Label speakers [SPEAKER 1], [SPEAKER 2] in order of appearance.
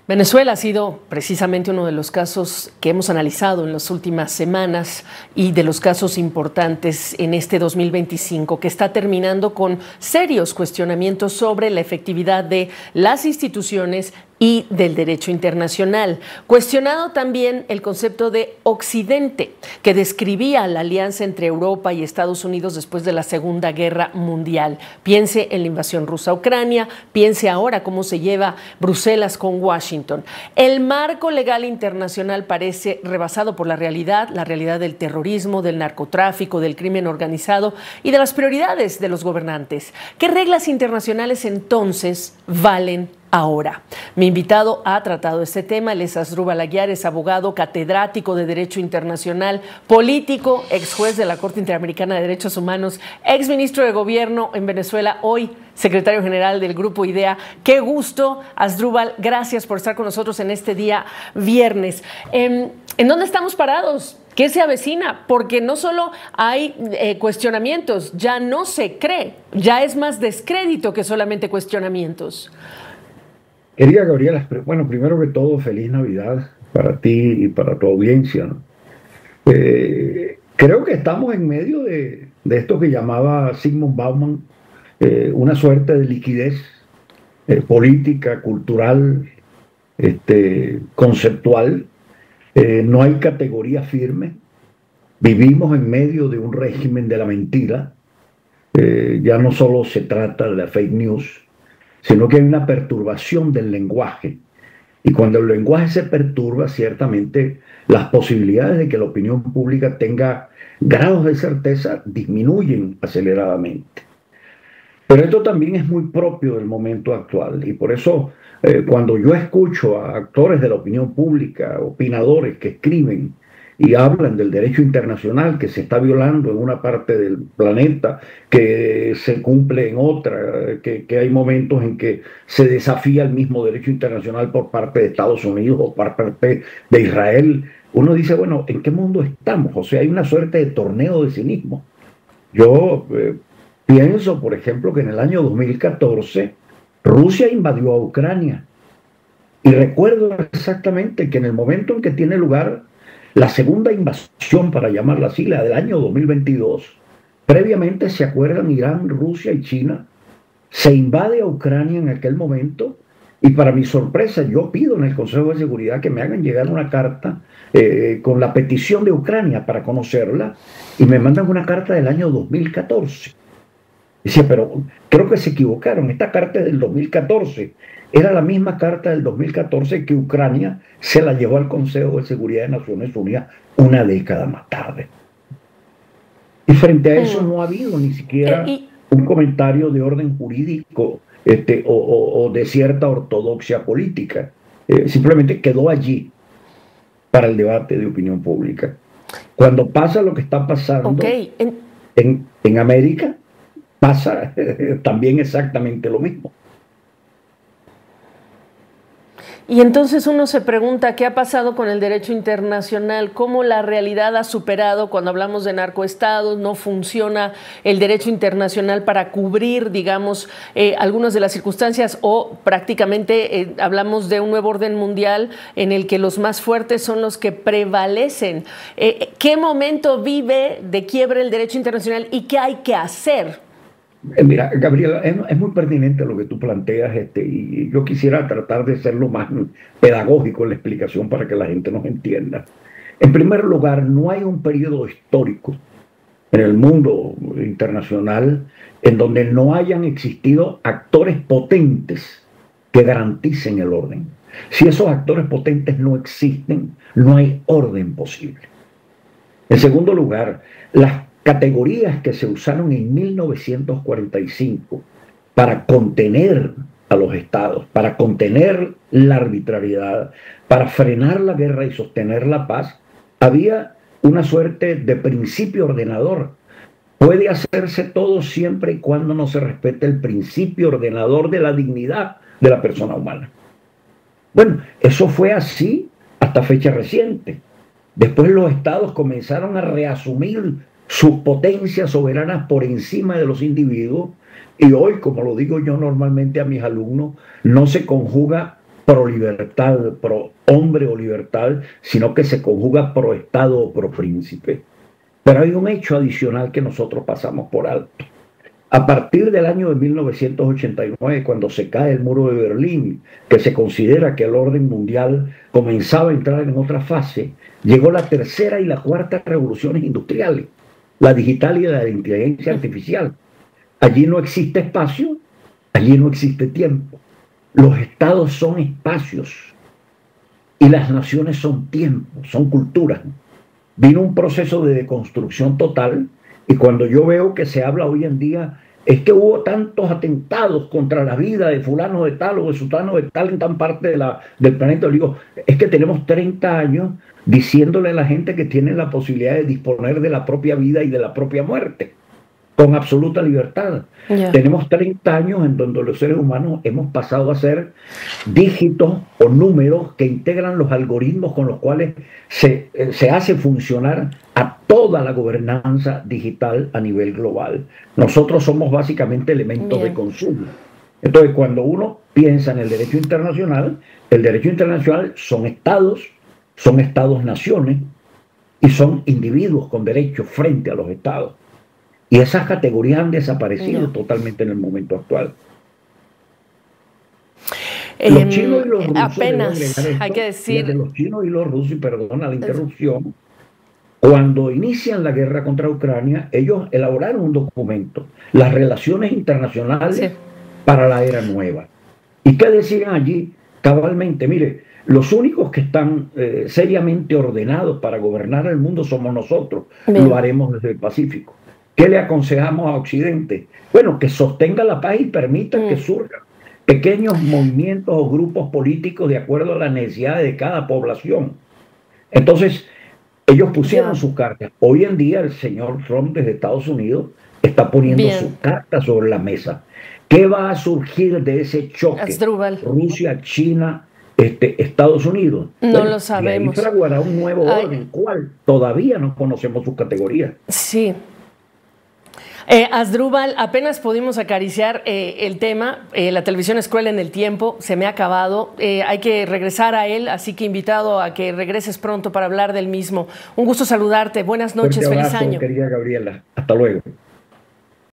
[SPEAKER 1] Venezuela ha sido precisamente uno de los casos que hemos analizado en las últimas semanas y de los casos importantes en este 2025, que está terminando con serios cuestionamientos sobre la efectividad de las instituciones y del derecho internacional. Cuestionado también el concepto de Occidente, que describía la alianza entre Europa y Estados Unidos después de la Segunda Guerra Mundial. Piense en la invasión rusa a Ucrania, piense ahora cómo se lleva Bruselas con Washington. El marco legal internacional parece rebasado por la realidad del terrorismo, del narcotráfico, del crimen organizado y de las prioridades de los gobernantes. ¿Qué reglas internacionales entonces valen ahora? Mi invitado ha tratado este tema. Él es Asdrúbal Aguiar, es abogado, catedrático de Derecho Internacional, político, ex juez de la Corte Interamericana de Derechos Humanos, ex ministro de Gobierno en Venezuela, hoy secretario general del Grupo IDEA. Qué gusto, Asdrúbal. Gracias por estar con nosotros en este día viernes. ¿En dónde estamos parados? ¿Qué se avecina? Porque no solo hay cuestionamientos, ya no se cree, ya es más descrédito que solamente cuestionamientos.
[SPEAKER 2] Querida Gabriela, bueno, primero que todo, feliz Navidad para ti y para tu audiencia, ¿no? Creo que estamos en medio de esto que llamaba Zygmunt Bauman una suerte de liquidez política, cultural, conceptual. No hay categoría firme. Vivimos en medio de un régimen de la mentira. Ya no solo se trata de la fake news, sino que hay una perturbación del lenguaje. Y cuando el lenguaje se perturba, ciertamente las posibilidades de que la opinión pública tenga grados de certeza disminuyen aceleradamente. Pero esto también es muy propio del momento actual. Y por eso, cuando yo escucho a actores de la opinión pública, opinadores que escriben y hablan del derecho internacional que se está violando en una parte del planeta, que se cumple en otra, que hay momentos en que se desafía el mismo derecho internacional por parte de Estados Unidos o por parte de Israel, uno dice, bueno, ¿en qué mundo estamos? O sea, hay una suerte de torneo de cinismo. Yo pienso, por ejemplo, que en el año 2014 Rusia invadió a Ucrania. Y recuerdo exactamente que en el momento en que tiene lugar la segunda invasión, para llamarla así, la del año 2022, previamente se acuerdan Irán, Rusia y China, se invade a Ucrania en aquel momento y para mi sorpresa yo pido en el Consejo de Seguridad que me hagan llegar una carta con la petición de Ucrania para conocerla y me mandan una carta del año 2014. Decía, pero creo que se equivocaron, esta carta es del 2014. Era la misma carta del 2014 que Ucrania se la llevó al Consejo de Seguridad de Naciones Unidas una década más tarde. Y frente a eso no ha habido ni siquiera un comentario de orden jurídico o de cierta ortodoxia política. Simplemente quedó allí para el debate de opinión pública. Cuando pasa lo que está pasando en América, pasa también exactamente lo mismo.
[SPEAKER 1] Y entonces uno se pregunta qué ha pasado con el derecho internacional, cómo la realidad ha superado cuando hablamos de narcoestados, no funciona el derecho internacional para cubrir, digamos, algunas de las circunstancias o prácticamente hablamos de un nuevo orden mundial en el que los más fuertes son los que prevalecen. ¿Qué momento vive de quiebre el derecho internacional y qué hay que hacer?
[SPEAKER 2] Mira, Gabriela, es muy pertinente lo que tú planteas, y yo quisiera tratar de ser lo más pedagógico en la explicación para que la gente nos entienda. En primer lugar, no hay un periodo histórico en el mundo internacional en donde no hayan existido actores potentes que garanticen el orden. Si esos actores potentes no existen, no hay orden posible. En segundo lugar, las categorías que se usaron en 1945 para contener a los estados, para contener la arbitrariedad, para frenar la guerra y sostener la paz, había una suerte de principio ordenador. Puede hacerse todo siempre y cuando no se respete el principio ordenador de la dignidad de la persona humana. Bueno, eso fue así hasta fecha reciente. Después los estados comenzaron a reasumir sus potencias soberanas por encima de los individuos y hoy, como lo digo yo normalmente a mis alumnos, no se conjuga pro libertad, pro hombre o libertad, sino que se conjuga pro Estado o pro príncipe. Pero hay un hecho adicional que nosotros pasamos por alto. A partir del año de 1989, cuando se cae el muro de Berlín, que se considera que el orden mundial comenzaba a entrar en otra fase, llegó la tercera y la cuarta revoluciones industriales, la digital y la inteligencia artificial. Allí no existe espacio, allí no existe tiempo. Los estados son espacios y las naciones son tiempos, son culturas. Vino un proceso de deconstrucción total y cuando yo veo que se habla hoy en día es que hubo tantos atentados contra la vida de fulano de tal o de sultano de tal en tan parte del planeta, digo, es que tenemos 30 años diciéndole a la gente que tiene la posibilidad de disponer de la propia vida y de la propia muerte, con absoluta libertad. Tenemos 30 años en donde los seres humanos hemos pasado a ser dígitos o números que integran los algoritmos con los cuales se hace funcionar a toda la gobernanza digital a nivel global. Nosotros somos básicamente elementos de consumo. Entonces, cuando uno piensa en el derecho internacional son estados-naciones y son individuos con derechos frente a los estados. Y esas categorías han desaparecido totalmente en el momento actual. Los chinos y los rusos,
[SPEAKER 1] apenas hay que decir,
[SPEAKER 2] los chinos y los rusos, y perdona la interrupción, cuando inician la guerra contra Ucrania, ellos elaboraron un documento, las relaciones internacionales para la era nueva. ¿Y qué decían allí? Cabalmente, mire, los únicos que están seriamente ordenados para gobernar el mundo somos nosotros. Lo haremos desde el Pacífico. ¿Qué le aconsejamos a Occidente? Bueno, que sostenga la paz y permita que surjan pequeños movimientos o grupos políticos de acuerdo a las necesidades de cada población. Entonces, ellos pusieron sus cartas. Hoy en día el señor Trump desde Estados Unidos está poniendo sus cartas sobre la mesa. ¿Qué va a surgir de ese choque? Rusia, China, Estados Unidos.
[SPEAKER 1] No lo sabemos.
[SPEAKER 2] Y ahí fraguará un nuevo orden, cual todavía no conocemos sus categorías.
[SPEAKER 1] Sí. Asdrúbal, apenas pudimos acariciar el tema. La televisión es cruel en el tiempo, se me ha acabado. Hay que regresar a él, así que invitado a que regreses pronto para habbar del mismo. Un gusto saludarte. Buenas noches, feliz año.
[SPEAKER 2] Querida Gabriela. Hasta luego.